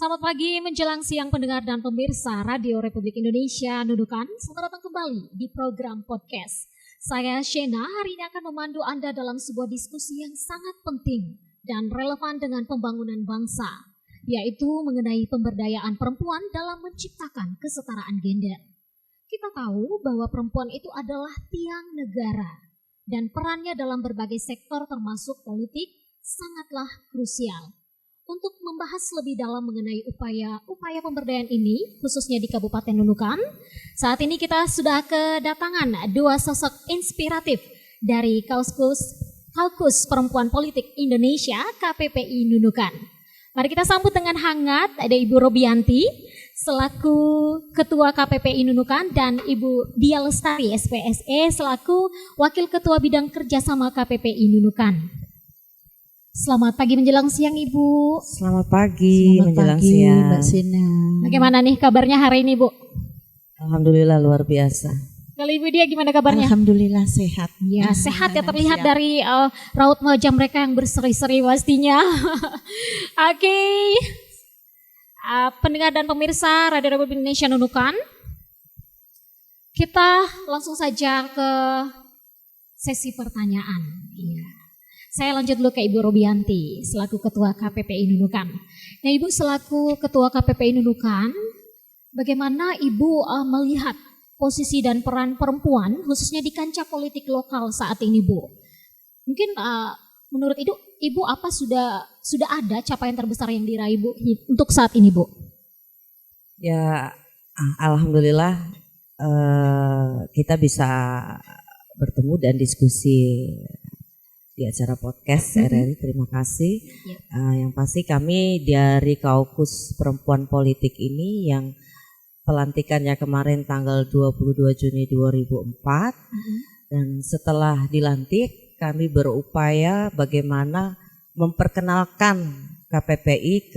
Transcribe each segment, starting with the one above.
Selamat pagi menjelang siang pendengar dan pemirsa Radio Republik Indonesia Nunukan. Selamat datang kembali di program podcast. Saya Shena hari ini akan memandu Anda dalam sebuah diskusi yang sangat penting dan relevan dengan pembangunan bangsa, yaitu mengenai pemberdayaan perempuan dalam menciptakan kesetaraan gender. Kita tahu bahwa perempuan itu adalah tiang negara dan perannya dalam berbagai sektor termasuk politik sangatlah krusial. Untuk membahas lebih dalam mengenai upaya pemberdayaan ini, khususnya di Kabupaten Nunukan, saat ini kita sudah kedatangan dua sosok inspiratif dari Kaukus Perempuan Politik Indonesia KPPI Nunukan. Mari kita sambut dengan hangat, ada Ibu Robianti selaku Ketua KPPI Nunukan dan Ibu Dia Lestari SPSE selaku Wakil Ketua Bidang Kerjasama KPPI Nunukan. Selamat pagi menjelang siang Ibu. Selamat pagi menjelang siang Mbak Sina. Bagaimana nih kabarnya hari ini Bu? Alhamdulillah luar biasa. Kalau Ibu Dia gimana kabarnya? Alhamdulillah sehat. Ya sehat ya, terlihat dari raut wajah mereka yang berseri-seri pastinya. Oke. Pendengar dan pemirsa Radio Republik Indonesia Nunukan, kita langsung saja ke sesi pertanyaan. Iya. Saya lanjut dulu ke Ibu Robianti selaku Ketua KPPI Nunukan. Nah Ibu selaku Ketua KPPI Nunukan, bagaimana Ibu melihat posisi dan peran perempuan khususnya di kancah politik lokal saat ini Bu? Mungkin menurut Ibu apa sudah ada capaian terbesar yang diraih Bu untuk saat ini Bu? Ya alhamdulillah kita bisa bertemu dan diskusi di acara podcast RRI, terima kasih. Yang pasti kami dari Kaukus Perempuan Politik ini yang pelantikannya kemarin tanggal 22 Juni 2004 dan setelah dilantik kami berupaya bagaimana memperkenalkan KPPI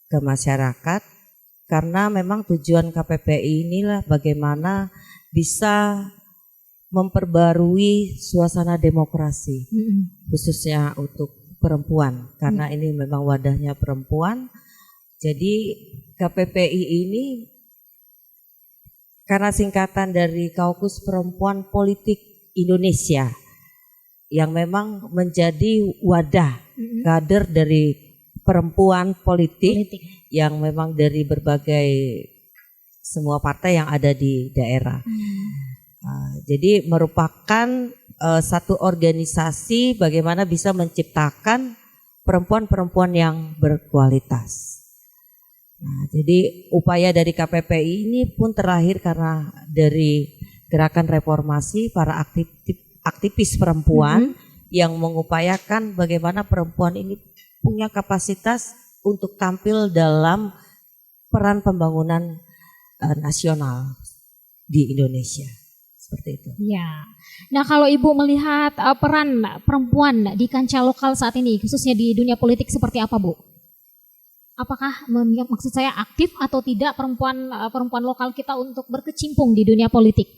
ke masyarakat, karena memang tujuan KPPI inilah bagaimana bisa memperbarui suasana demokrasi khususnya untuk perempuan, karena ini memang wadahnya perempuan. Jadi KPPI ini karena singkatan dari Kaukus Perempuan Politik Indonesia yang memang menjadi wadah kader dari perempuan politik yang memang dari berbagai semua partai yang ada di daerah. Jadi merupakan satu organisasi bagaimana bisa menciptakan perempuan-perempuan yang berkualitas. Nah, jadi upaya dari KPPI ini pun terlahir karena dari gerakan reformasi para aktivis perempuan yang mengupayakan bagaimana perempuan ini punya kapasitas untuk tampil dalam peran pembangunan nasional di Indonesia. Seperti itu. Ya. Nah kalau Ibu melihat peran perempuan di kancah lokal saat ini, khususnya di dunia politik seperti apa Bu? Apakah maksud saya aktif atau tidak perempuan lokal kita untuk berkecimpung di dunia politik?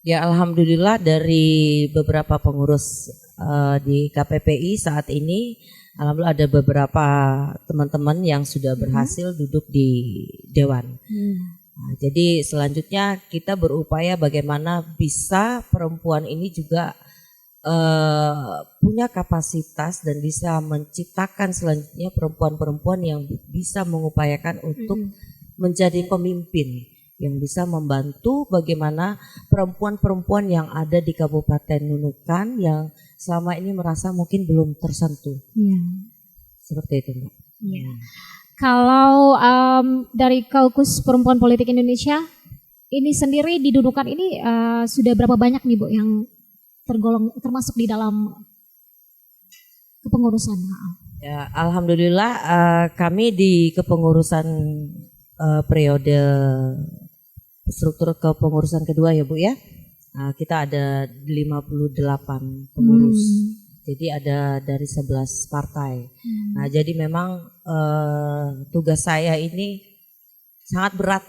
Ya alhamdulillah dari beberapa pengurus di KPPI saat ini, alhamdulillah ada beberapa teman-teman yang sudah berhasil duduk di Dewan. Nah, jadi selanjutnya kita berupaya bagaimana bisa perempuan ini juga punya kapasitas dan bisa menciptakan selanjutnya perempuan-perempuan yang bisa mengupayakan untuk menjadi pemimpin yang bisa membantu bagaimana perempuan-perempuan yang ada di Kabupaten Nunukan yang selama ini merasa mungkin belum tersentuh. Ya. Seperti itu Mbak. Ya. Kalau dari Kaukus Perempuan Politik Indonesia ini sendiri di Nunukan ini sudah berapa banyak nih Bu yang termasuk di dalam kepengurusan? Ya, alhamdulillah kami di kepengurusan periode struktur kepengurusan kedua ya Bu ya. Kita ada 58 pengurus. Jadi ada dari 11 partai. Nah, jadi memang tugas saya ini sangat berat.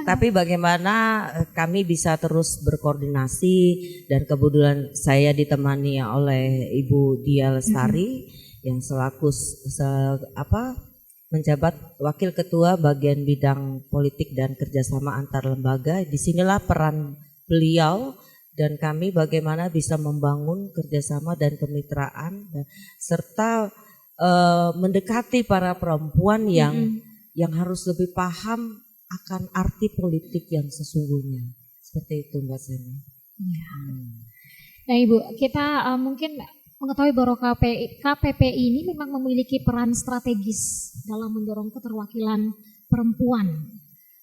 Tapi bagaimana kami bisa terus berkoordinasi dan kebetulan saya ditemani oleh Ibu Dia Lestari yang selaku menjabat Wakil Ketua Bagian Bidang Politik dan Kerjasama Antar Lembaga. Disinilah peran beliau dan kami bagaimana bisa membangun kerjasama dan kemitraan serta mendekati para perempuan yang harus lebih paham akan arti politik yang sesungguhnya. Seperti itu Mbak Sena. Ya. Nah Ibu, kita mungkin mengetahui bahwa KPPI ini memang memiliki peran strategis dalam mendorong keterwakilan perempuan.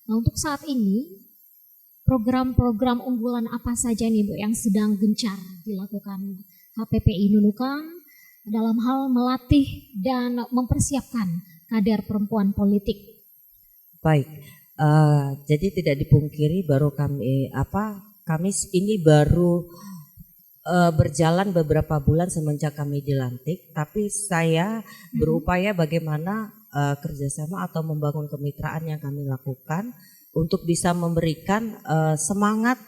Nah untuk saat ini, program-program unggulan apa saja nih Bu yang sedang gencar dilakukan KPPI Nunukan dalam hal melatih dan mempersiapkan kader perempuan politik? Baik, jadi tidak dipungkiri baru kami ini baru berjalan beberapa bulan semenjak kami dilantik, tapi saya berupaya bagaimana kerjasama atau membangun kemitraan yang kami lakukan untuk bisa memberikan semangat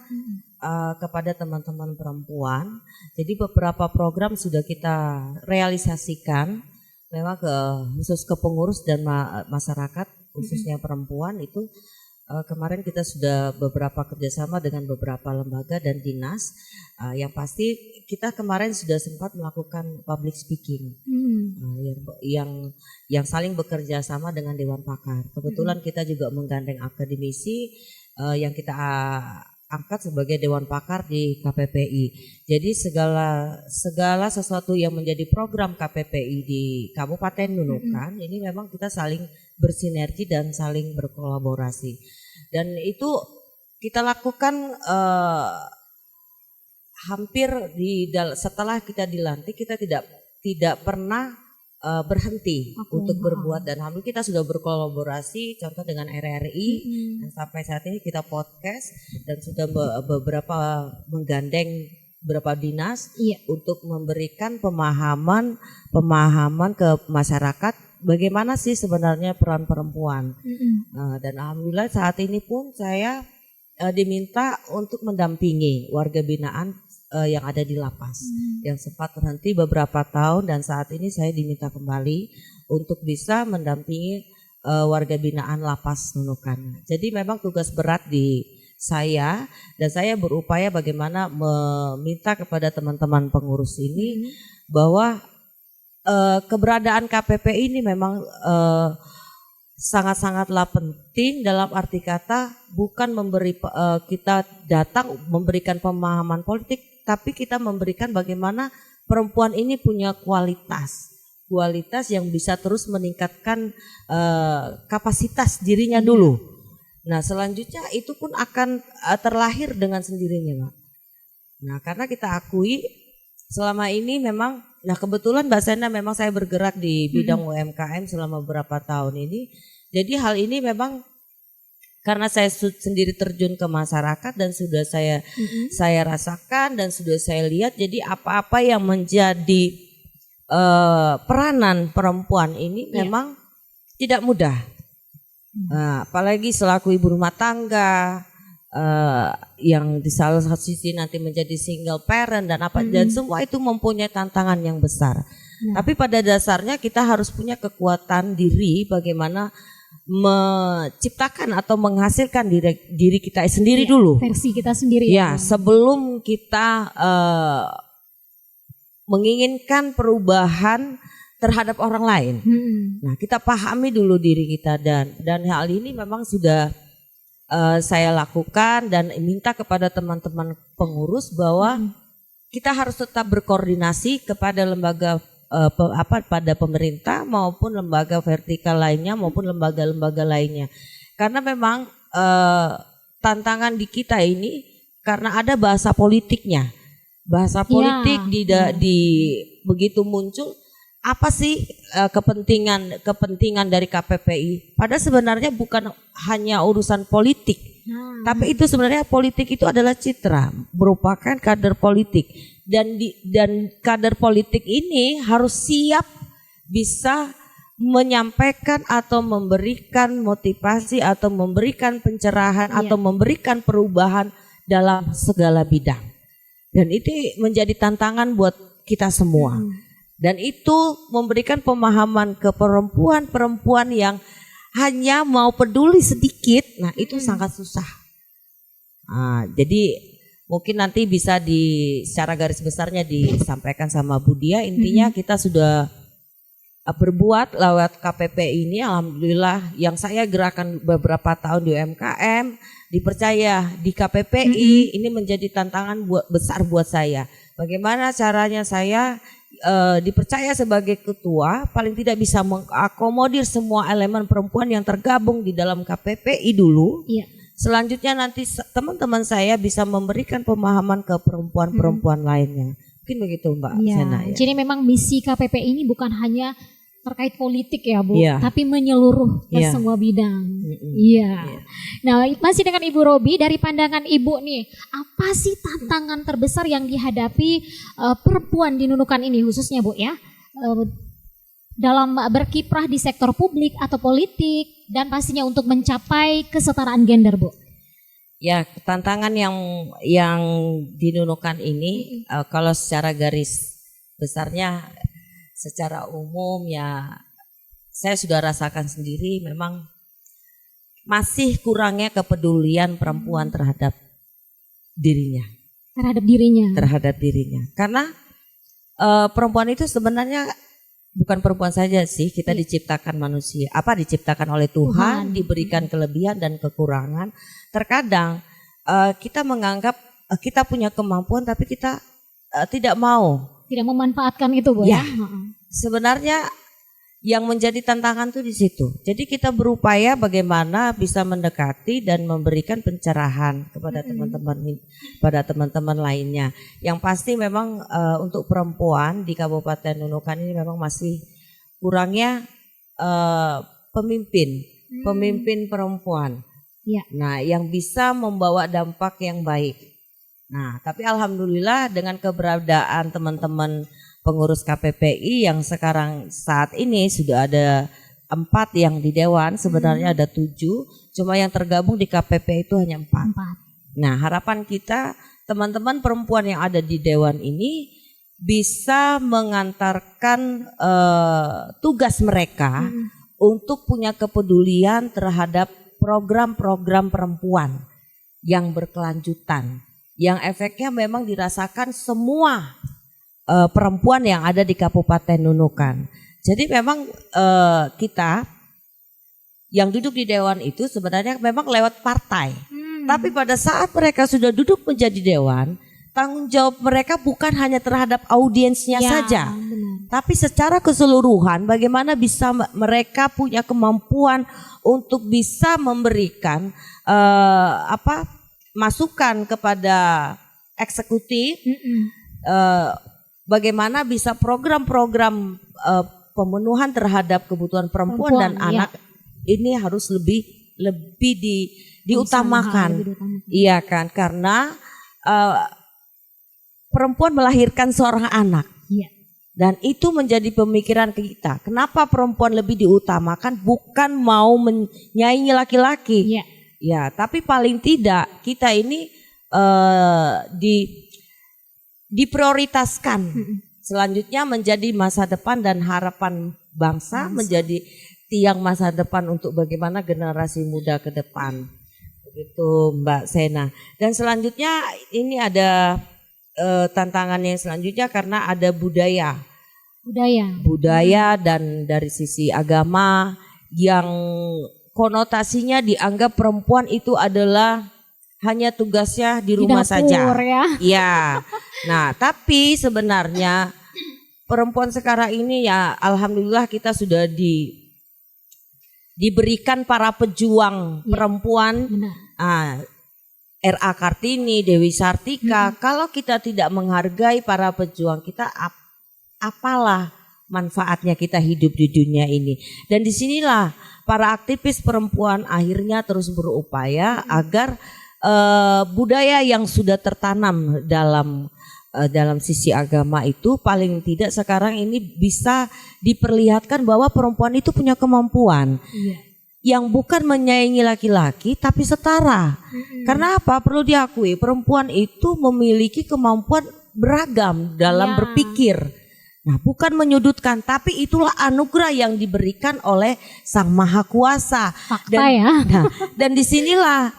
kepada teman-teman perempuan. Jadi beberapa program sudah kita realisasikan, memang khusus ke pengurus dan masyarakat khususnya perempuan itu. Kemarin kita sudah beberapa kerjasama dengan beberapa lembaga dan dinas. Yang pasti kita kemarin sudah sempat melakukan public speaking yang saling bekerja sama dengan Dewan Pakar. Kebetulan kita juga menggandeng akademisi yang kita angkat sebagai Dewan Pakar di KPPI. Jadi segala sesuatu yang menjadi program KPPI di Kabupaten Nunukan ini memang kita saling bersinergi dan saling berkolaborasi. Dan itu kita lakukan hampir setelah kita dilantik kita tidak pernah berhenti untuk berbuat, dan alhamdulillah kita sudah berkolaborasi contoh dengan RRI dan sampai saat ini kita podcast dan sudah beberapa menggandeng beberapa dinas untuk memberikan pemahaman ke masyarakat bagaimana sih sebenarnya peran perempuan. Dan alhamdulillah saat ini pun saya diminta untuk mendampingi warga binaan yang ada di lapas yang sempat terhenti beberapa tahun, dan saat ini saya diminta kembali untuk bisa mendampingi warga binaan lapas Nunukan. Jadi memang tugas berat di saya, dan saya berupaya bagaimana meminta kepada teman-teman pengurus ini bahwa keberadaan KPPI ini memang sangat-sangatlah penting, dalam arti kata bukan kita datang memberikan pemahaman politik, tapi kita memberikan bagaimana perempuan ini punya kualitas yang bisa terus meningkatkan kapasitas dirinya dulu. Nah selanjutnya itu pun akan terlahir dengan sendirinya, Mbak. Nah karena kita akui selama ini memang, nah kebetulan Mbak Sena memang saya bergerak di bidang UMKM selama beberapa tahun ini. Jadi hal ini memang karena saya sendiri terjun ke masyarakat dan sudah saya rasakan dan sudah saya lihat, jadi apa-apa yang menjadi peranan perempuan ini memang tidak mudah. Nah, apalagi selaku ibu rumah tangga yang di salah satu sisi nanti menjadi single parent dan dan semua itu mempunyai tantangan yang besar. Tapi pada dasarnya kita harus punya kekuatan diri bagaimana menciptakan atau menghasilkan diri kita sendiri dulu. Versi kita sendiri. Ya, sebelum kita menginginkan perubahan terhadap orang lain. Nah, kita pahami dulu diri kita, dan hal ini memang sudah saya lakukan dan minta kepada teman-teman pengurus bahwa kita harus tetap berkoordinasi kepada lembaga pada pemerintah maupun lembaga vertikal lainnya maupun lembaga-lembaga lainnya. Karena memang tantangan di kita ini karena ada bahasa politiknya. Bahasa politik begitu muncul, apa sih kepentingan dari KPPI? Padahal sebenarnya bukan hanya urusan politik. Tapi itu sebenarnya politik itu adalah citra, merupakan kader politik, dan kader politik ini harus siap bisa menyampaikan atau memberikan motivasi atau memberikan pencerahan atau memberikan perubahan dalam segala bidang. Dan itu menjadi tantangan buat kita semua. Dan itu memberikan pemahaman ke perempuan-perempuan yang hanya mau peduli sedikit. Nah, itu sangat susah. Jadi mungkin nanti bisa secara garis besarnya disampaikan sama Bu Dia. Intinya kita sudah berbuat lewat KPP ini, alhamdulillah, yang saya gerakan beberapa tahun di UMKM, dipercaya di KPPI, ini menjadi tantangan besar buat saya. Bagaimana caranya saya dipercaya sebagai ketua, paling tidak bisa mengakomodir semua elemen perempuan yang tergabung di dalam KPPI dulu. Iya. Selanjutnya nanti teman-teman saya bisa memberikan pemahaman ke perempuan-perempuan lainnya. Mungkin begitu Mbak Sena. Ya. Jadi memang misi KPP ini bukan hanya terkait politik ya Bu, tapi menyeluruh ke semua bidang. Nah, masih dengan Ibu Robi, dari pandangan Ibu nih, apa sih tantangan terbesar yang dihadapi perempuan di Nunukan ini khususnya Bu ya, dalam berkiprah di sektor publik atau politik, dan pastinya untuk mencapai kesetaraan gender Bu? Ya, tantangan yang di Nunukan ini, kalau secara garis besarnya, secara umum ya saya sudah rasakan sendiri, memang masih kurangnya kepedulian perempuan terhadap dirinya. Terhadap dirinya. Karena perempuan itu sebenarnya bukan perempuan saja sih, kita diciptakan manusia. Diciptakan oleh Tuhan, diberikan kelebihan dan kekurangan. Terkadang kita menganggap kita punya kemampuan, tapi kita tidak memanfaatkan itu Bu ya. Sebenarnya yang menjadi tantangan tuh di situ. Jadi kita berupaya bagaimana bisa mendekati dan memberikan pencerahan kepada teman-teman lainnya. Yang pasti memang untuk perempuan di Kabupaten Nunukan ini memang masih kurangnya pemimpin perempuan. Nah, yang bisa membawa dampak yang baik. Nah, tapi alhamdulillah dengan keberadaan teman-teman pengurus KPPI yang saat ini sudah ada 4 yang di Dewan, sebenarnya ada 7, cuma yang tergabung di KPPI itu hanya 4. Nah, harapan kita teman-teman perempuan yang ada di Dewan ini bisa mengantarkan tugas mereka untuk punya kepedulian terhadap program-program perempuan yang berkelanjutan, yang efeknya memang dirasakan semua perempuan yang ada di Kabupaten Nunukan. Jadi memang kita yang duduk di Dewan itu sebenarnya memang lewat partai. Tapi pada saat mereka sudah duduk menjadi Dewan, tanggung jawab mereka bukan hanya terhadap audiensnya saja. Benar. Tapi secara keseluruhan bagaimana bisa mereka punya kemampuan untuk bisa memberikan masukan kepada eksekutif, bagaimana bisa program-program pemenuhan terhadap kebutuhan perempuan dan anak ini harus lebih diutamakan. Iya kan, karena perempuan melahirkan seorang anak. Dan itu menjadi pemikiran kita. Kenapa perempuan lebih diutamakan, bukan mau menyaingi laki-laki. Ya, tapi paling tidak kita ini diprioritaskan. Selanjutnya menjadi masa depan dan harapan bangsa, menjadi tiang masa depan untuk bagaimana generasi muda ke depan. Begitu Mbak Sena. Dan selanjutnya ini ada tantangan yang selanjutnya karena ada budaya dan dari sisi agama yang konotasinya dianggap perempuan itu adalah hanya tugasnya di rumah saja. Ya. Nah, tapi sebenarnya perempuan sekarang ini ya alhamdulillah kita sudah diberikan para pejuang perempuan. R.A. Kartini, Dewi Sartika, kalau kita tidak menghargai para pejuang kita, apalah manfaatnya kita hidup di dunia ini. Dan disinilah para aktivis perempuan akhirnya terus berupaya agar budaya yang sudah tertanam dalam sisi agama itu paling tidak sekarang ini bisa diperlihatkan bahwa perempuan itu punya kemampuan. Yang bukan menyaingi laki-laki tapi setara. Karena apa? Perlu diakui perempuan itu memiliki kemampuan beragam dalam berpikir. Nah, bukan menyudutkan, tapi itulah anugerah yang diberikan oleh Sang Maha Kuasa. Fakta ya. Nah, dan disinilah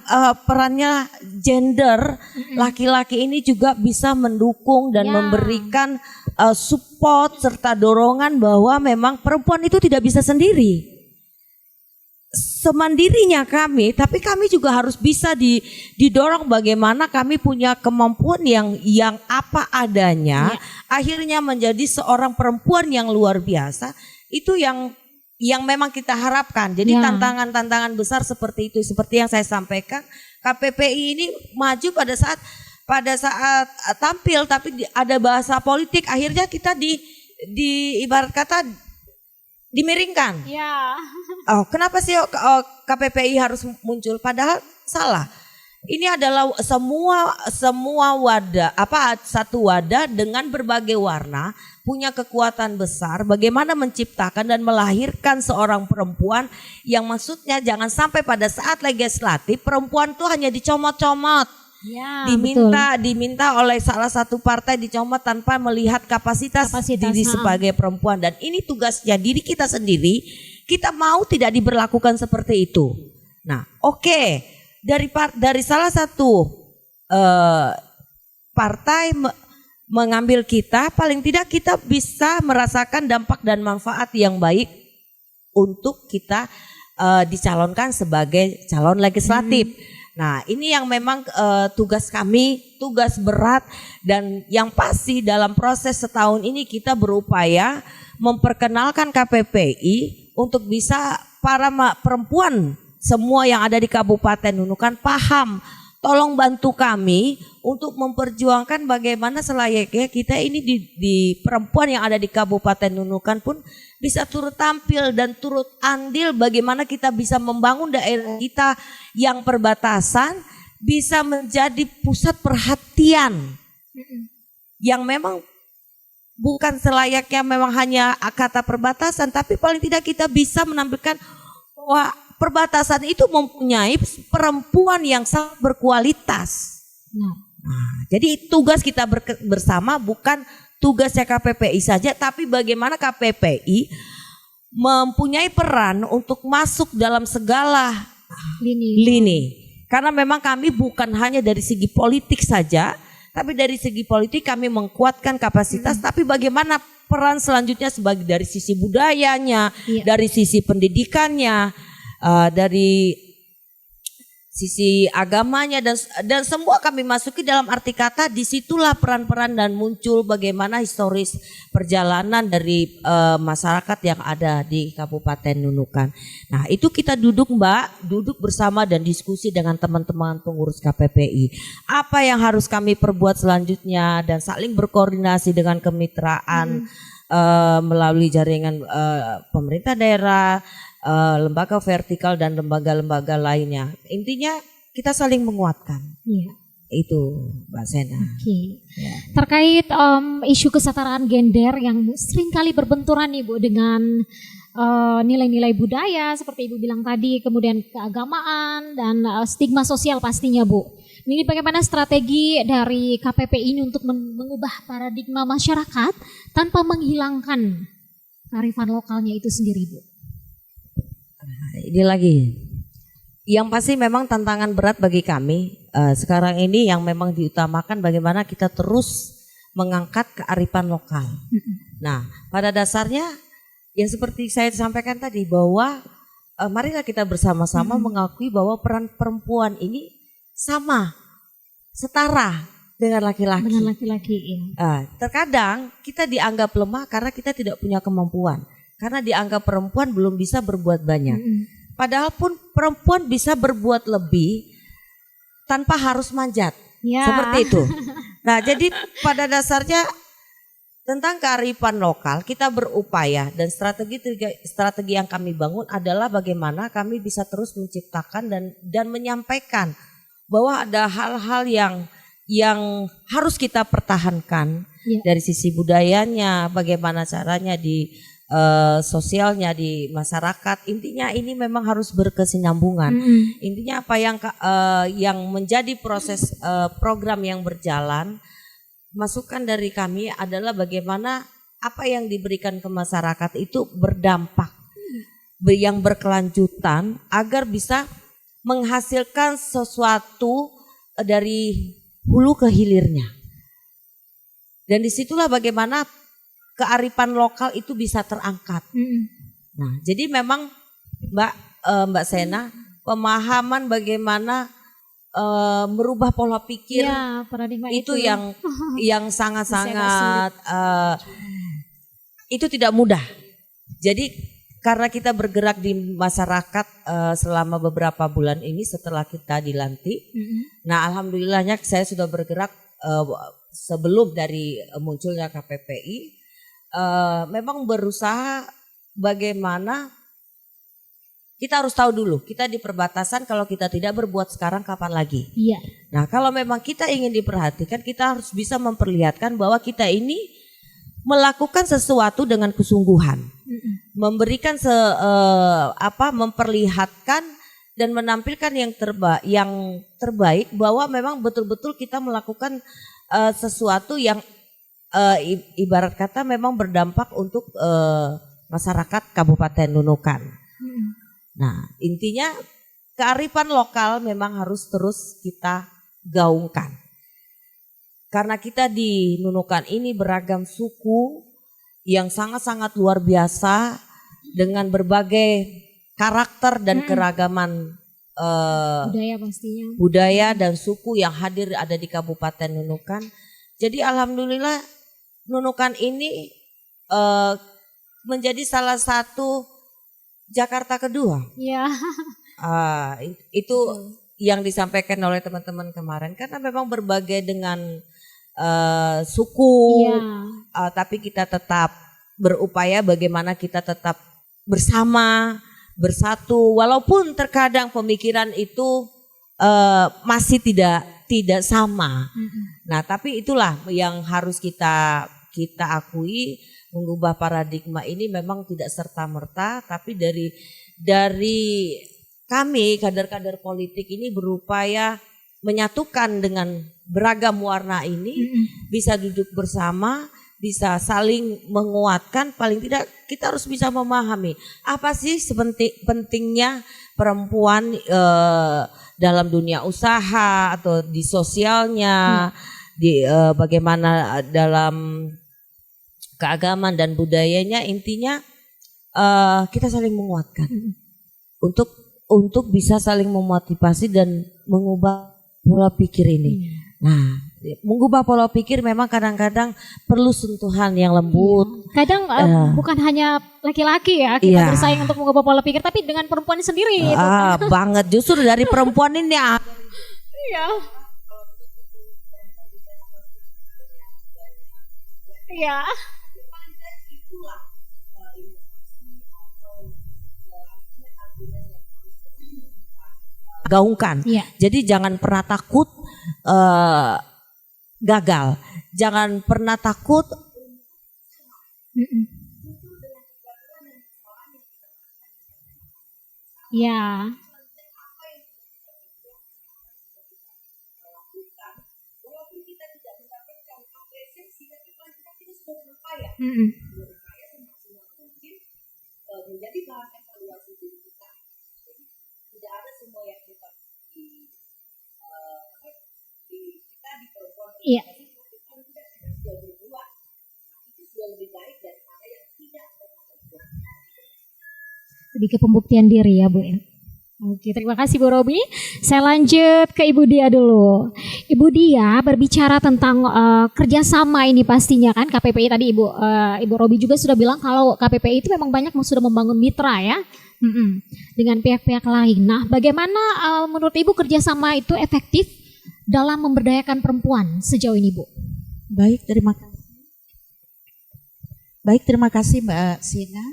perannya gender, laki-laki ini juga bisa mendukung dan memberikan support serta dorongan bahwa memang perempuan itu tidak bisa sendiri. Semandirinya kami, tapi kami juga harus bisa didorong bagaimana kami punya kemampuan yang apa adanya, akhirnya menjadi seorang perempuan yang luar biasa. Itu yang memang kita harapkan. Jadi tantangan-tantangan besar seperti itu, seperti yang saya sampaikan, KPPI ini maju pada saat tampil, tapi ada bahasa politik, akhirnya kita di ibarat kata dimiringkan. Ya. Oh, kenapa sih KPPI harus muncul? Padahal salah. Ini adalah semua wadah, satu wadah dengan berbagai warna, punya kekuatan besar. Bagaimana menciptakan dan melahirkan seorang perempuan yang maksudnya jangan sampai pada saat legislatif perempuan tuh hanya dicomot-comot. Ya, diminta oleh salah satu partai dicomot tanpa melihat kapasitas diri sebagai perempuan, dan ini tugasnya diri kita sendiri. Kita mau tidak diberlakukan seperti itu. Nah, oke. Dari salah satu partai mengambil kita, paling tidak kita bisa merasakan dampak dan manfaat yang baik untuk kita dicalonkan sebagai calon legislatif. Nah, ini yang memang tugas kami, tugas berat, dan yang pasti dalam proses setahun ini kita berupaya memperkenalkan KPPI untuk bisa para perempuan semua yang ada di Kabupaten Nunukan paham. Tolong bantu kami untuk memperjuangkan bagaimana selayaknya kita ini di perempuan yang ada di Kabupaten Nunukan pun bisa turut tampil dan turut andil bagaimana kita bisa membangun daerah kita yang perbatasan bisa menjadi pusat perhatian yang memang bukan selayaknya memang hanya kata perbatasan, tapi paling tidak kita bisa menampilkan bahwa perbatasan itu mempunyai perempuan yang sangat berkualitas. Nah, jadi tugas kita bersama bukan tugasnya KPPI saja, tapi bagaimana KPPI mempunyai peran untuk masuk dalam segala lini. Karena memang kami bukan hanya dari segi politik saja, tapi dari segi politik kami menguatkan kapasitas, tapi bagaimana peran selanjutnya sebagai dari sisi budayanya, dari sisi pendidikannya, dari sisi agamanya, dan semua kami masuki dalam arti kata. Disitulah peran-peran dan muncul bagaimana historis perjalanan dari masyarakat yang ada di Kabupaten Nunukan. Nah, itu kita duduk bersama dan diskusi dengan teman-teman pengurus KPPI. Apa yang harus kami perbuat selanjutnya, dan saling berkoordinasi dengan kemitraan melalui jaringan pemerintah daerah, lembaga vertikal dan lembaga-lembaga lainnya. Intinya kita saling menguatkan. Iya. Itu Mbak Sena. Ya. Terkait isu kesetaraan gender yang seringkali berbenturan nih Bu dengan nilai-nilai budaya seperti Ibu bilang tadi, kemudian keagamaan dan stigma sosial pastinya Bu. Ini bagaimana strategi dari KPPI ini untuk mengubah paradigma masyarakat tanpa menghilangkan kearifan lokalnya itu sendiri Bu? Ini lagi, yang pasti memang tantangan berat bagi kami sekarang ini yang memang diutamakan bagaimana kita terus mengangkat kearifan lokal. Nah, pada dasarnya yang seperti saya sampaikan tadi bahwa marilah kita bersama-sama mengakui bahwa peran perempuan ini sama, setara dengan laki-laki. Dengan laki-laki, iya. Terkadang kita dianggap lemah karena kita tidak punya kemampuan. Karena dianggap perempuan belum bisa berbuat banyak. Padahal pun perempuan bisa berbuat lebih tanpa harus manjat. Seperti itu. Nah, jadi pada dasarnya tentang kearifan lokal kita berupaya, dan strategi yang kami bangun adalah bagaimana kami bisa terus menciptakan dan menyampaikan bahwa ada hal-hal yang harus kita pertahankan dari sisi budayanya, bagaimana caranya di sosialnya di masyarakat. Intinya ini memang harus berkesinambungan. Intinya apa yang menjadi proses program yang berjalan, masukan dari kami adalah bagaimana apa yang diberikan ke masyarakat itu berdampak yang berkelanjutan agar bisa menghasilkan sesuatu dari hulu ke hilirnya. Dan disitulah bagaimana kearifan lokal itu bisa terangkat. Nah, jadi memang Mbak Sena, pemahaman bagaimana merubah pola pikir ya, paradigma itu yang sangat-sangat itu tidak mudah. Jadi karena kita bergerak di masyarakat selama beberapa bulan ini setelah kita dilantik, nah alhamdulillahnya saya sudah bergerak sebelum dari munculnya KPPI, memang berusaha bagaimana kita harus tahu dulu, kita di perbatasan, kalau kita tidak berbuat sekarang kapan lagi? Iya. Nah, kalau memang kita ingin diperhatikan, kita harus bisa memperlihatkan bahwa kita ini melakukan sesuatu dengan kesungguhan, memberikan memperlihatkan dan menampilkan yang terbaik bahwa memang betul-betul kita melakukan sesuatu yang ibarat kata memang berdampak untuk masyarakat Kabupaten Nunukan. Nah, intinya kearifan lokal memang harus terus kita gaungkan. Karena kita di Nunukan ini beragam suku yang sangat-sangat luar biasa dengan berbagai karakter dan keragaman budaya pastinya. Budaya dan suku yang hadir ada di Kabupaten Nunukan. Jadi alhamdulillah Nunukan ini menjadi salah satu Jakarta kedua. Ya. Itu yang disampaikan oleh teman-teman kemarin, karena memang berbagai dengan suku, tapi kita tetap berupaya bagaimana kita tetap bersama, bersatu, walaupun terkadang pemikiran itu masih tidak sama. Nah, tapi itulah yang harus kita akui. Mengubah paradigma ini memang tidak serta-merta, tapi dari kami kader-kader politik ini berupaya menyatukan dengan beragam warna ini, bisa duduk bersama, bisa saling menguatkan, paling tidak kita harus bisa memahami apa sih pentingnya perempuan dalam dunia usaha atau di sosialnya, bagaimana dalam keagamaan dan budayanya. Intinya kita saling menguatkan untuk bisa saling memotivasi dan mengubah pola pikir ini. Nah, mengubah pola pikir memang kadang-kadang perlu sentuhan yang lembut. Kadang bukan hanya laki-laki ya kita bersaing untuk mengubah pola pikir, tapi dengan perempuan sendiri. Banget, justru dari perempuan ini. Iya. Iya. Gaungkan. Jadi jangan pernah takut gagal, jangan pernah takut menjadi bahan evaluasi diri kita. Tidak ada semua yang kita di perempuan kita sudah berbuat. Itu sudah lebih baik daripada yang tidak pernah berbuat. Lebih ke pembuktian diri ya Bu ya. Oke, terima kasih Bu Robi. Saya lanjut ke Ibu Dia dulu. Ibu Dia berbicara tentang kerjasama ini pastinya kan KPPI tadi Ibu Robi juga sudah bilang kalau KPPI itu memang banyak sudah membangun mitra ya dengan pihak-pihak lain. Nah, bagaimana menurut Ibu kerjasama itu efektif dalam memberdayakan perempuan sejauh ini Bu? Baik, terima kasih Mbak Sina.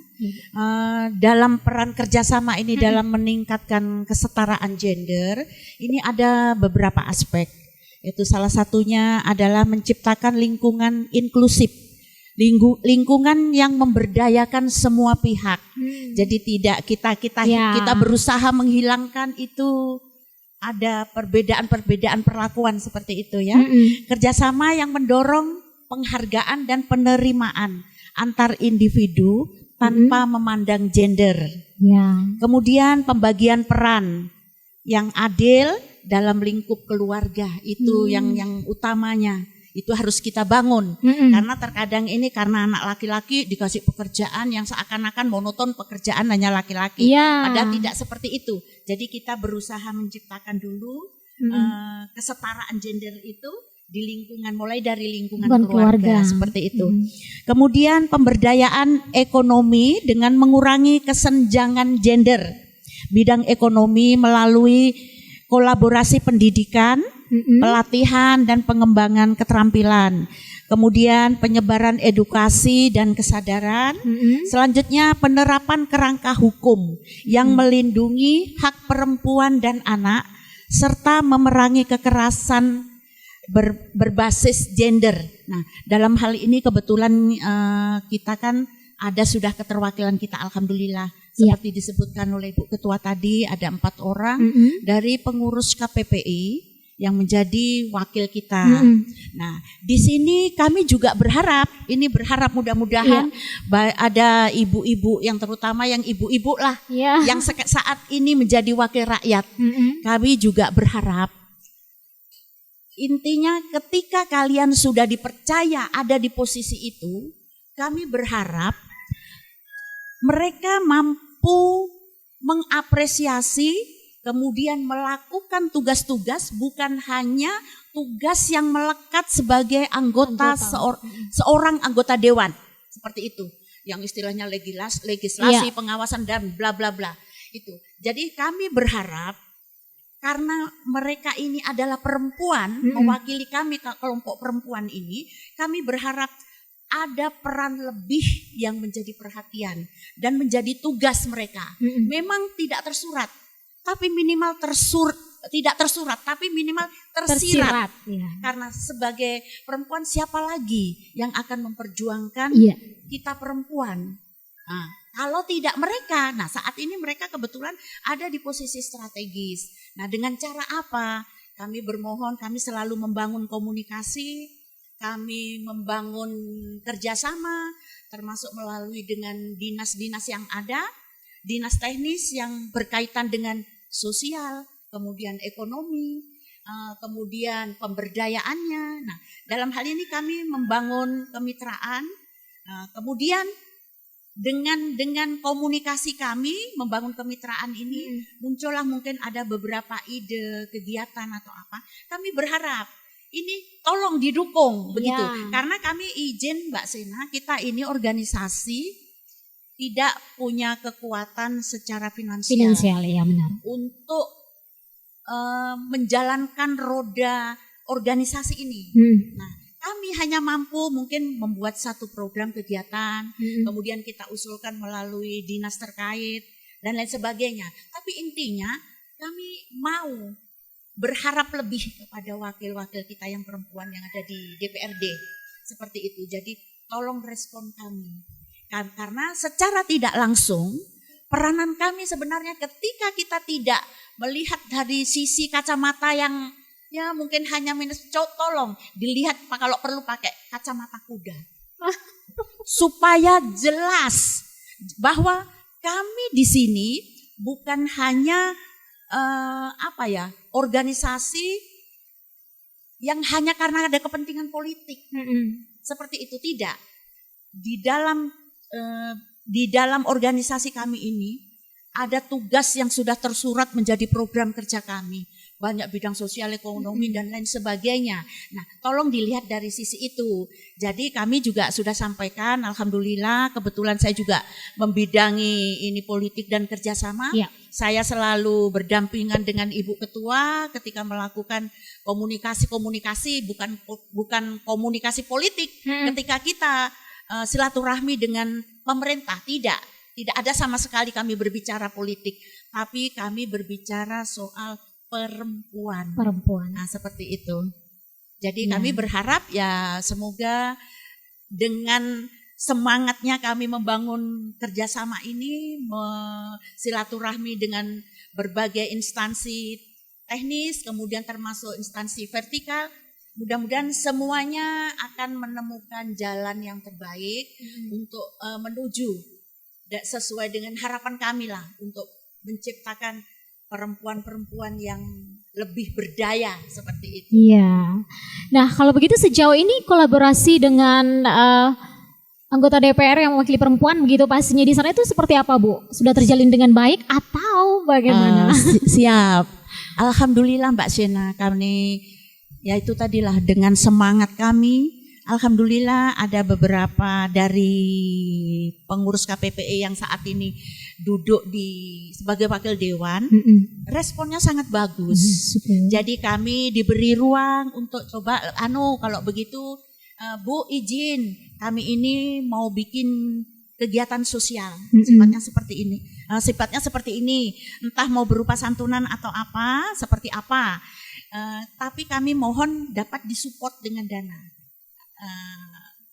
Dalam peran kerjasama ini dalam meningkatkan kesetaraan gender, ini ada beberapa aspek. Itu salah satunya adalah menciptakan lingkungan inklusif, lingkungan yang memberdayakan semua pihak. Jadi tidak kita berusaha menghilangkan itu ada perbedaan perlakuan seperti itu ya. Kerjasama yang mendorong penghargaan dan penerimaan antar individu tanpa memandang gender. Ya. Kemudian pembagian peran yang adil dalam lingkup keluarga itu yang utamanya. Itu harus kita bangun. Karena terkadang ini karena anak laki-laki dikasih pekerjaan yang seakan-akan monoton, pekerjaan hanya laki-laki. Padahal tidak seperti itu. Jadi kita berusaha menciptakan dulu kesetaraan gender itu di lingkungan, mulai dari lingkungan keluarga seperti itu. Kemudian pemberdayaan ekonomi dengan mengurangi kesenjangan gender. Bidang ekonomi melalui kolaborasi pendidikan, pelatihan dan pengembangan keterampilan. Kemudian penyebaran edukasi dan kesadaran. Selanjutnya penerapan kerangka hukum yang melindungi hak perempuan dan anak serta memerangi kekerasan berbasis gender. Nah, dalam hal ini kebetulan kita kan ada sudah keterwakilan kita, alhamdulillah. Seperti disebutkan oleh Ibu Ketua tadi, ada 4 orang dari pengurus KPPI yang menjadi wakil kita. Nah, di sini kami juga berharap mudah-mudahan ada ibu-ibu yang terutama yang ibu-ibu lah yang saat ini menjadi wakil rakyat. Kami juga berharap intinya ketika kalian sudah dipercaya ada di posisi itu, kami berharap mereka mampu mengapresiasi, kemudian melakukan tugas-tugas bukan hanya tugas yang melekat sebagai anggota. Seorang anggota dewan seperti itu, yang istilahnya legislasi, pengawasan dan bla bla bla itu. Jadi kami berharap karena mereka ini adalah perempuan, mewakili kami kelompok perempuan ini, kami berharap ada peran lebih yang menjadi perhatian dan menjadi tugas mereka. Memang tidak tersurat, tapi minimal tidak tersurat, tapi minimal tersirat. Karena sebagai perempuan siapa lagi yang akan memperjuangkan kita perempuan? Nah, kalau tidak mereka, nah saat ini mereka kebetulan ada di posisi strategis. Nah, dengan cara apa? Kami bermohon, kami selalu membangun komunikasi, kami membangun kerjasama, termasuk melalui dengan dinas-dinas yang ada, dinas teknis yang berkaitan dengan sosial, kemudian ekonomi, kemudian pemberdayaannya. Nah, dalam hal ini kami membangun kemitraan, kemudian dengan komunikasi kami membangun kemitraan ini muncullah mungkin ada beberapa ide kegiatan atau apa. Kami berharap ini tolong didukung begitu. Karena kami izin Mbak Sena, kita ini organisasi tidak punya kekuatan secara finansial ya benar. Untuk menjalankan roda organisasi ini. Nah, kami hanya mampu mungkin membuat satu program kegiatan, kemudian kita usulkan melalui dinas terkait dan lain sebagainya. Tapi intinya kami mau berharap lebih kepada wakil-wakil kita yang perempuan yang ada di DPRD. Seperti itu. Jadi tolong respon kami. Karena secara tidak langsung peranan kami sebenarnya ketika kita tidak melihat dari sisi kacamata yang ya mungkin hanya minus, tolong dilihat kalau perlu pakai kacamata kuda. Supaya jelas bahwa kami di sini bukan hanya organisasi yang hanya karena ada kepentingan politik. Seperti itu tidak. Di dalam organisasi kami ini ada tugas yang sudah tersurat menjadi program kerja kami. Banyak bidang sosial, ekonomi dan lain sebagainya. Nah, tolong dilihat dari sisi itu. Jadi kami juga sudah sampaikan, alhamdulillah kebetulan saya juga membidangi ini politik dan kerjasama. Saya selalu berdampingan dengan Ibu Ketua ketika melakukan komunikasi bukan komunikasi politik. Ketika kita silaturahmi dengan pemerintah, tidak ada sama sekali kami berbicara politik, tapi kami berbicara soal perempuan. Nah, seperti itu. Jadi kami berharap ya semoga dengan semangatnya kami membangun kerjasama ini, silaturahmi dengan berbagai instansi teknis, kemudian termasuk instansi vertikal, mudah-mudahan semuanya akan menemukan jalan yang terbaik untuk menuju sesuai dengan harapan kami lah, untuk menciptakan perempuan-perempuan yang lebih berdaya seperti itu. Iya. Nah, kalau begitu sejauh ini kolaborasi dengan anggota DPR yang mewakili perempuan begitu pastinya di sana itu seperti apa, Bu? Sudah terjalin dengan baik atau bagaimana? Siap. Alhamdulillah Mbak Shena, kami ya itu tadilah dengan semangat kami. Alhamdulillah ada beberapa dari pengurus KPPI yang saat ini duduk sebagai wakil dewan, responnya sangat bagus. Jadi kami diberi ruang untuk coba, kalau begitu Bu izin, kami ini mau bikin kegiatan sosial, sifatnya seperti ini, entah mau berupa santunan atau apa, seperti apa. Tapi kami mohon dapat disupport dengan dana.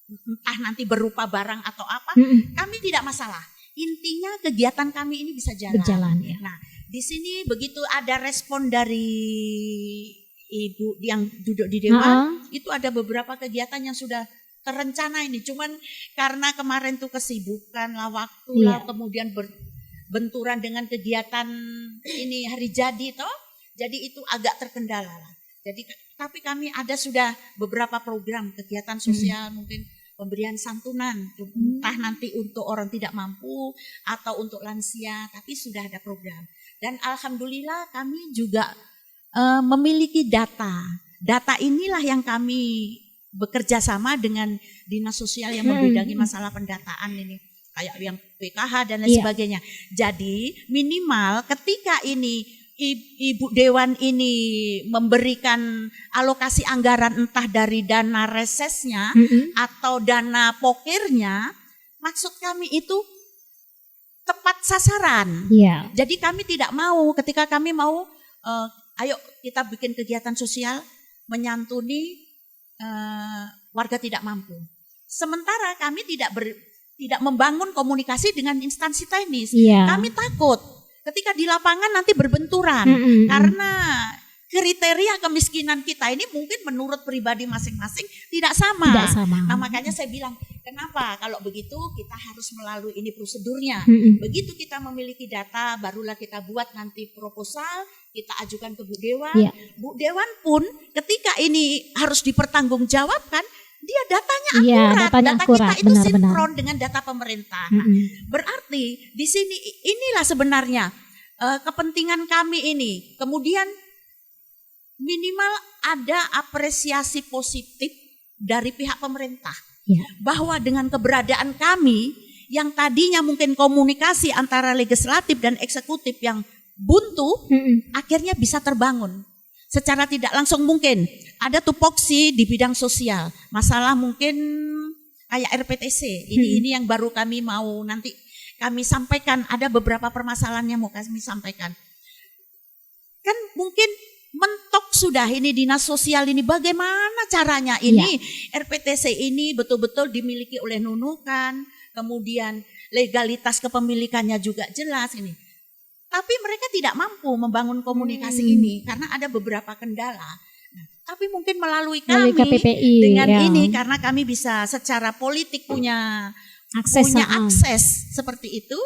Entah nanti berupa barang atau apa, kami tidak masalah. Intinya kegiatan kami ini bisa berjalan. Ya. Nah, di sini begitu ada respon dari Ibu yang duduk di dewan, itu ada beberapa kegiatan yang sudah terencana ini. Cuman karena kemarin tuh kesibukan lah, waktu lah, kemudian benturan dengan kegiatan ini hari jadi toh, jadi itu agak terkendala lah. Jadi tapi kami ada sudah beberapa program kegiatan sosial, mungkin pemberian santunan, entah nanti untuk orang tidak mampu atau untuk lansia, tapi sudah ada program. Dan alhamdulillah kami juga memiliki data. Data inilah yang kami bekerja sama dengan dinas sosial yang membidangi masalah pendataan ini, kayak yang PKH dan lain sebagainya. Jadi minimal ketika ini Ibu Dewan ini memberikan alokasi anggaran entah dari dana resesnya atau dana pokirnya, maksud kami itu tepat sasaran. Jadi kami tidak mau ketika kami mau ayo kita bikin kegiatan sosial menyantuni warga tidak mampu. Sementara kami tidak membangun komunikasi dengan instansi teknis. Kami takut ketika di lapangan nanti berbenturan karena kriteria kemiskinan kita ini mungkin menurut pribadi masing-masing tidak sama. Nah, makanya saya bilang, kenapa kalau begitu kita harus melalui ini prosedurnya. Begitu kita memiliki data, barulah kita buat nanti proposal, kita ajukan ke Bu Dewan. Bu Dewan pun ketika ini harus dipertanggungjawabkan, dia datanya akurat. Data kita itu sinkron dengan data pemerintah. Nah, berarti di sini inilah sebenarnya kepentingan kami ini. Kemudian minimal ada apresiasi positif dari pihak pemerintah. Bahwa dengan keberadaan kami yang tadinya mungkin komunikasi antara legislatif dan eksekutif yang buntu, akhirnya bisa terbangun. Secara tidak langsung mungkin ada tupoksi di bidang sosial. Masalah mungkin kayak RPTC. Ini yang baru kami mau nanti kami sampaikan. Ada beberapa permasalahan yang mau kami sampaikan. Kan mungkin mentok sudah ini dinas sosial ini, bagaimana caranya ini RPTC ini betul-betul dimiliki oleh Nunukan, kemudian legalitas kepemilikannya juga jelas ini. Tapi mereka tidak mampu membangun komunikasi ini karena ada beberapa kendala. Nah, tapi mungkin melalui kami KPPI, dengan ini karena kami bisa secara politik punya akses seperti itu,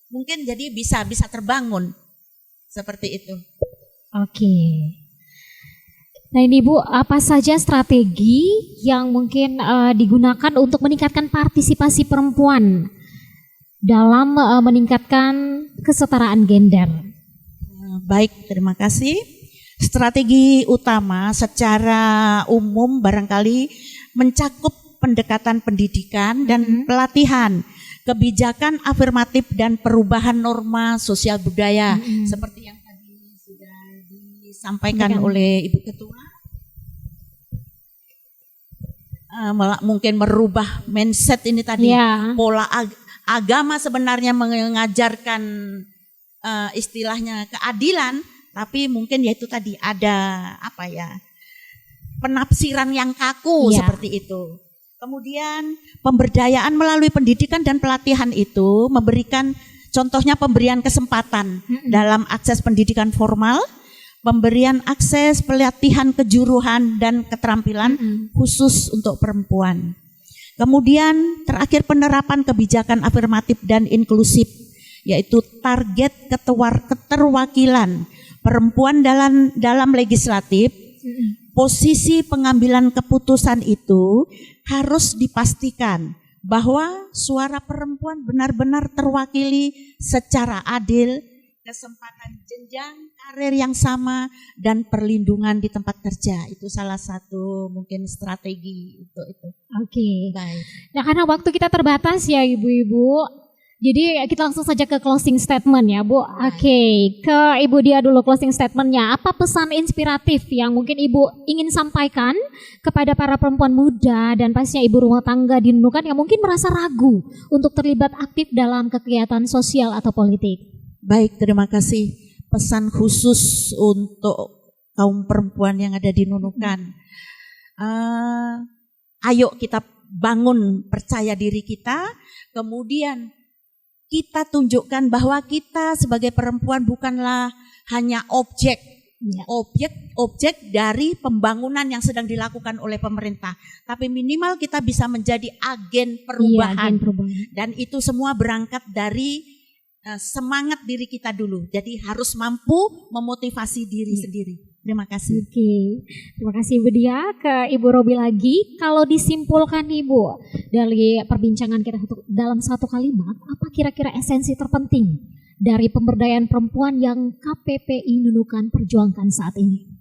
mungkin jadi bisa terbangun seperti itu. Oke. Nah ini Bu, apa saja strategi yang mungkin digunakan untuk meningkatkan partisipasi perempuan dalam meningkatkan kesetaraan gender? Baik, terima kasih. Strategi utama secara umum barangkali mencakup pendekatan pendidikan dan pelatihan, kebijakan afirmatif dan perubahan norma sosial budaya seperti yang tadi sudah disampaikan oleh Ibu Ketua. Mungkin merubah mindset ini tadi, pola agama sebenarnya mengajarkan istilahnya keadilan, tapi mungkin ya itu tadi ada penafsiran yang kaku seperti itu. Kemudian pemberdayaan melalui pendidikan dan pelatihan itu memberikan contohnya pemberian kesempatan dalam akses pendidikan formal, pemberian akses pelatihan kejuruan dan keterampilan khusus untuk perempuan. Kemudian terakhir penerapan kebijakan afirmatif dan inklusif, yaitu target keterwakilan perempuan dalam legislatif. Posisi pengambilan keputusan itu harus dipastikan bahwa suara perempuan benar-benar terwakili secara adil, kesempatan jenjang karir yang sama, dan perlindungan di tempat kerja. Itu salah satu mungkin strategi untuk itu. Oke. Baik. Nah, karena waktu kita terbatas ya Ibu-ibu, jadi kita langsung saja ke closing statement ya Bu. Oke, ke Ibu Dia dulu closing statementnya. Apa pesan inspiratif yang mungkin Ibu ingin sampaikan kepada para perempuan muda dan pastinya ibu rumah tangga di Nunukan yang mungkin merasa ragu untuk terlibat aktif dalam kegiatan sosial atau politik? Baik, terima kasih. Pesan khusus untuk kaum perempuan yang ada di Nunukan. Ayo kita bangun percaya diri kita, kemudian kita tunjukkan bahwa kita sebagai perempuan bukanlah hanya objek dari pembangunan yang sedang dilakukan oleh pemerintah, tapi minimal kita bisa menjadi agen perubahan. Dan itu semua berangkat dari semangat diri kita dulu. Jadi harus mampu memotivasi diri sendiri. Terima kasih. Oke, terima kasih Ibu Dia. Ke Ibu Robi lagi, kalau disimpulkan Ibu dari perbincangan kita dalam satu kalimat, apa kira-kira esensi terpenting dari pemberdayaan perempuan yang KPPI Nunukan perjuangkan saat ini?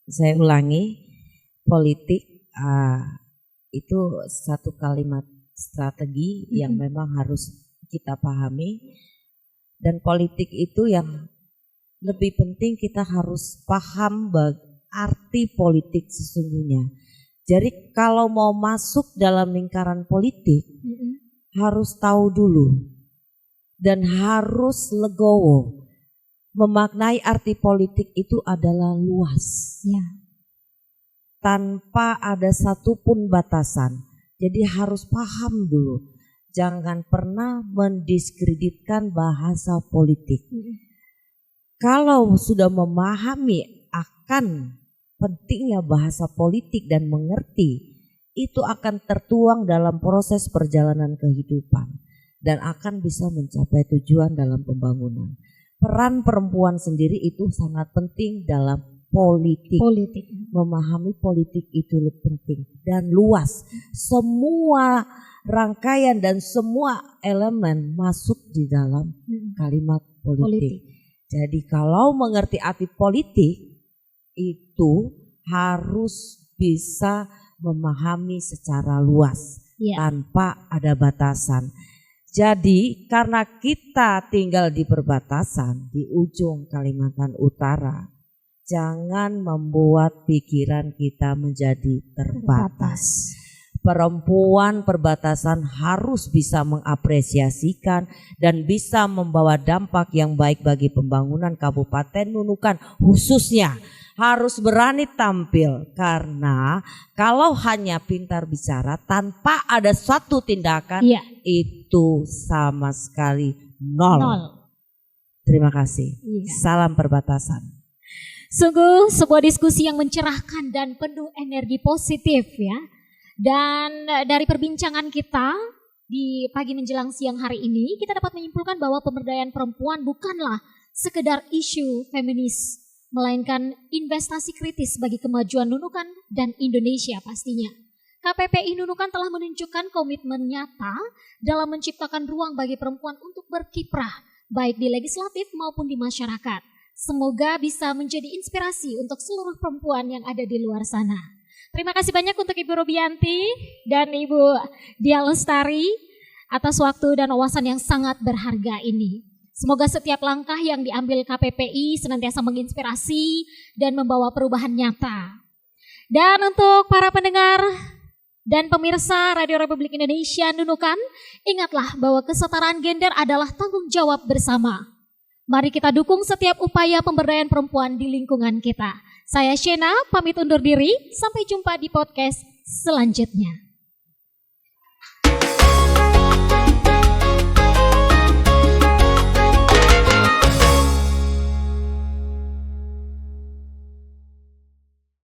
Saya ulangi, politik itu satu kalimat strategi yang memang harus kita pahami, dan politik itu yang lebih penting kita harus paham arti politik sesungguhnya. Jadi kalau mau masuk dalam lingkaran politik harus tahu dulu dan harus legowo. Memaknai arti politik itu adalah luas, tanpa ada satupun batasan. Jadi harus paham dulu, jangan pernah mendiskreditkan bahasa politik. Kalau sudah memahami akan pentingnya bahasa politik dan mengerti, itu akan tertuang dalam proses perjalanan kehidupan dan akan bisa mencapai tujuan dalam pembangunan. Peran perempuan sendiri itu sangat penting dalam politik. Memahami politik itu lebih penting dan luas. Semua rangkaian dan semua elemen masuk di dalam kalimat politik. Jadi kalau mengerti arti politik itu harus bisa memahami secara luas tanpa ada batasan. Jadi karena kita tinggal di perbatasan di ujung Kalimantan Utara, jangan membuat pikiran kita menjadi terbatas. Perempuan perbatasan harus bisa mengapresiasikan dan bisa membawa dampak yang baik bagi pembangunan Kabupaten Nunukan khususnya. Harus berani tampil, karena kalau hanya pintar bicara tanpa ada suatu tindakan itu sama sekali nol. Terima kasih. Salam perbatasan. Sungguh sebuah diskusi yang mencerahkan dan penuh energi positif ya. Dan dari perbincangan kita di pagi menjelang siang hari ini, kita dapat menyimpulkan bahwa pemberdayaan perempuan bukanlah sekedar isu feminis, melainkan investasi kritis bagi kemajuan Nunukan dan Indonesia pastinya. KPPI Nunukan telah menunjukkan komitmen nyata dalam menciptakan ruang bagi perempuan untuk berkiprah, baik di legislatif maupun di masyarakat. Semoga bisa menjadi inspirasi untuk seluruh perempuan yang ada di luar sana. Terima kasih banyak untuk Ibu Robianti dan Ibu Dia Lestari atas waktu dan wawasan yang sangat berharga ini. Semoga setiap langkah yang diambil KPPI senantiasa menginspirasi dan membawa perubahan nyata. Dan untuk para pendengar Dan pemirsa Radio Republik Indonesia Nunukan, ingatlah bahwa kesetaraan gender adalah tanggung jawab bersama. Mari kita dukung setiap upaya pemberdayaan perempuan di lingkungan kita. Saya Shena, pamit undur diri, sampai jumpa di podcast selanjutnya.